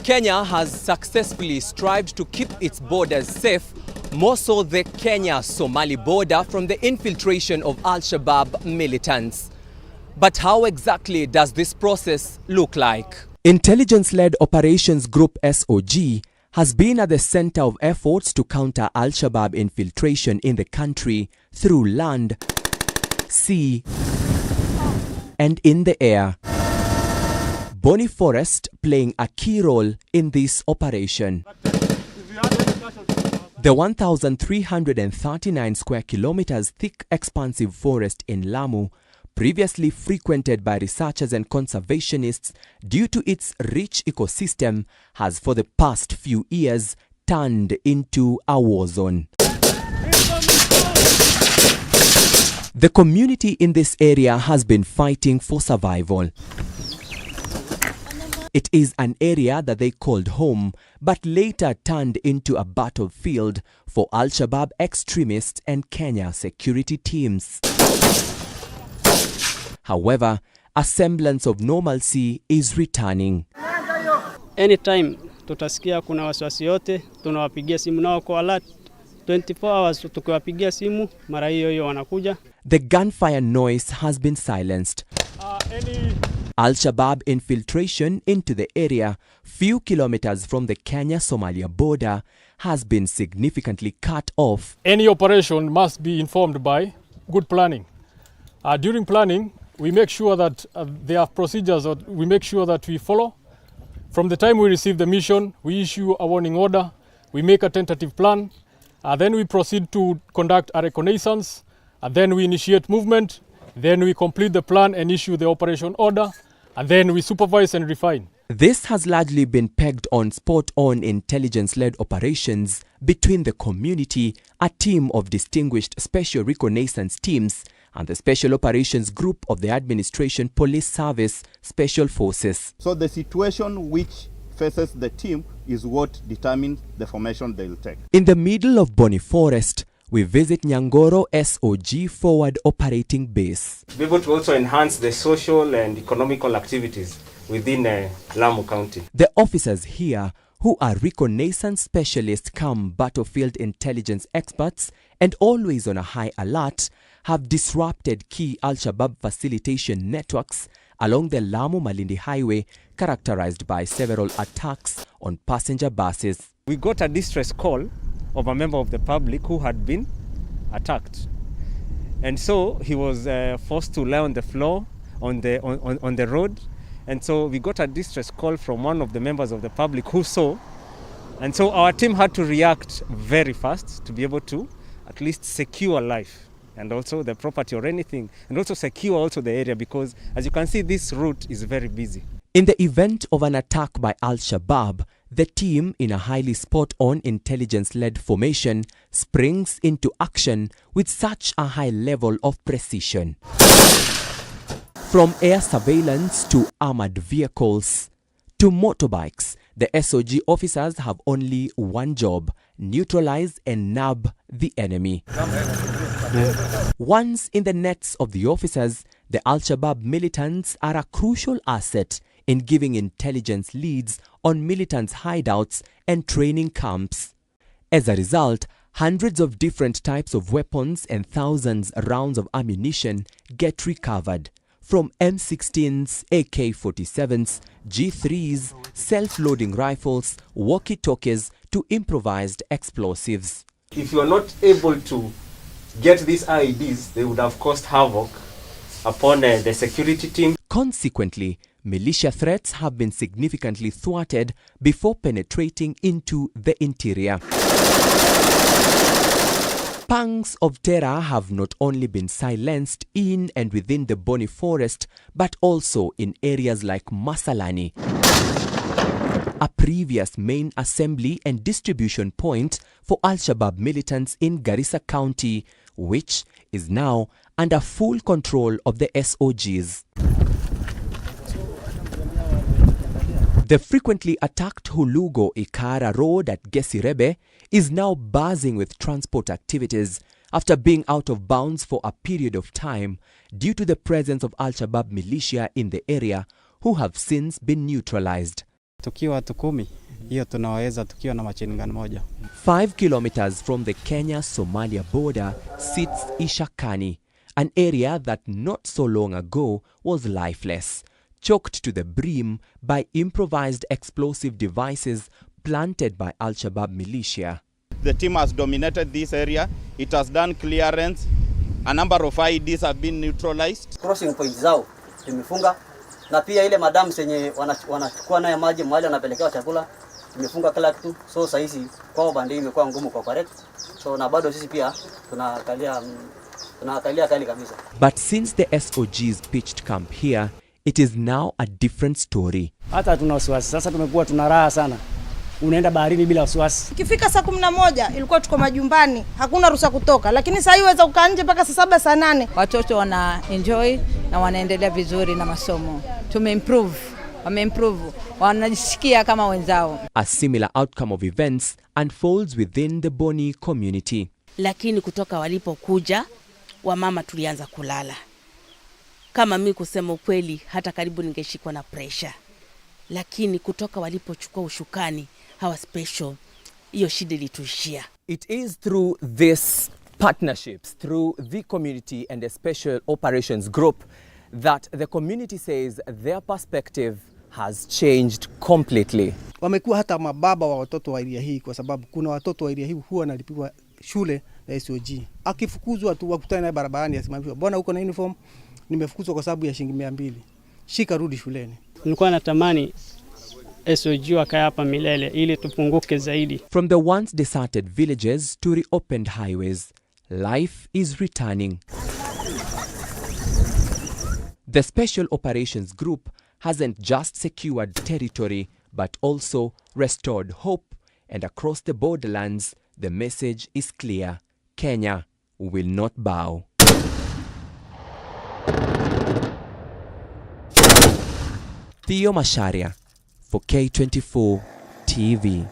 Kenya has successfully strived to keep its borders safe, more so the Kenya-Somali border, from the infiltration of Al-Shabab militants. But how exactly does this process look like? Intelligence-led Operations Group SOG has been at the center of efforts to counter Al-Shabab infiltration in the country through land, sea, and in the air. Boni Forest playing a key role in this operation. The 1,339 square kilometers thick expansive forest in Lamu, previously frequented by researchers and conservationists due to its rich ecosystem, has for the past few years turned into a war zone. The community in this area has been fighting for survival. It is an area that they called home, but later turned into a battlefield for Al-Shabab extremists and Kenya security teams. However, a semblance of normalcy is returning. Anytime tutasikia kuna wasiwasi yote, tunawapigia simu nao kwa alert 24 hours, tukiwapigia simu mara hiyo wanakuja. The gunfire noise has been silenced. Al-Shabab infiltration into the area, few kilometers from the Kenya-Somalia border, has been significantly cut off. Any operation must be informed by good planning. During planning, we make sure that there are procedures that we make sure that we follow. From the time we receive the mission, we issue a warning order, we make a tentative plan, then we proceed to conduct a reconnaissance, and then we initiate movement, then we complete the plan and issue the operation order, and then we supervise and refine. This has largely been pegged on spot-on intelligence-led operations between the community, a team of distinguished special reconnaissance teams, and the Special Operations Group of the Administration Police Service Special Forces. So the situation which faces the team is what determines the formation they'll take. In the middle of Boni Forest, we visit Nyangoro SOG Forward Operating Base. Be able to also enhance the social and economical activities within Lamu County. The officers here, who are reconnaissance specialists come battlefield intelligence experts and always on a high alert, have disrupted key Al-Shabab facilitation networks along the Lamu-Malindi highway, characterized by several attacks on passenger buses. We got a distress call of a member of the public who had been attacked. And so he was forced to lie on the floor on the road. And so we got a distress call from one of the members of the public who saw. And so our team had to react very fast to be able to at least secure life and also the property or anything, and also secure also the area, because as you can see, this route is very busy. In the event of an attack by Al-Shabab, the team, in a highly spot-on intelligence-led formation, springs into action with such a high level of precision. From air surveillance to armored vehicles to motorbikes, the SOG officers have only one job: neutralize and nab the enemy. Once in the nets of the officers, the Al-Shabab militants are a crucial asset in giving intelligence leads on militants' hideouts and training camps. As a result, hundreds of different types of weapons and thousands of rounds of ammunition get recovered, from M16s, AK-47s, G3s, self-loading rifles, walkie-talkies to improvised explosives. If you are not able to get these IEDs, they would have caused havoc upon the security team. Consequently, militia threats have been significantly thwarted before penetrating into the interior. Pangs of terror have not only been silenced in and within the Boni Forest, but also in areas like Masalani, a previous main assembly and distribution point for Al-Shabab militants in Garissa County, which is now under full control of the SOGs. The frequently attacked Hulugo-Ikara Road at Gesirebe is now buzzing with transport activities after being out of bounds for a period of time due to the presence of Al-Shabab militia in the area, who have since been neutralized. Tukiwa watu 10, hiyo tunaweza tukiwa na machine gun moja. 5 kilometers from the Kenya-Somalia border sits Ishakani, an area that not so long ago was lifeless, choked to the brim by improvised explosive devices planted by Al-shabab militia. The team has dominated this area. It has done clearance. A number of IEDs have been neutralized. Crossing point zao tumefunga, na pia ile madam zenye wanachukua naye maji mahali wanapelekea chakula tumefunga kila kitu. So sasa hizi kwao bandi imekuwa ngumu kwa correct. So na bado sisi pia tunakalia kali kabisa. But since the SOGs pitched camp here, it is now a different story. Hata tuna wasiwasi sasa, tumekuwa tuna raha sana. Unaenda baharini bila wasiwasi. Ikifika saa 11 ilikuwa tuko majumbani, hakuna ruhusa kutoka, lakini sasa hivi waweza kukaa nje mpaka saa 7 saa 8. Watoto wana enjoy na wanaendelea vizuri na masomo. Wameimprove, wanajisikia kama wenzao. A similar outcome of events unfolds within the Boni community. Lakini kutoka walipokuja wamama tulianza kulala. Kama mimi kusema ukweli, hata karibu ningeshikwa na pressure. Lakini kutoka walipochukua ushukani hawa special, hiyo shida ilituishia. It is through this partnerships, through the community and the special operations group, that the community says their perspective has changed completely. Wamekuwa hata mababa wa watoto wa area hii, kwa sababu kuna watoto wa area hii huwa wanalipiwa shule na SOG. Akifukuzwa tu wakutana naye barabarani asimamishwa, "Bwana uko na uniform? Nimefukuzwa kwa sababu ya shilingi 200. Shika rudi shuleni." Nilikuwa natamani SOG wakae hapa milele ili tupunguke zaidi. From the once deserted villages to reopened highways, life is returning. The Special Operations Group hasn't just secured territory, but also restored hope, and across the borderlands, the message is clear: Kenya will not bow. Theo Masharia for K24 TV.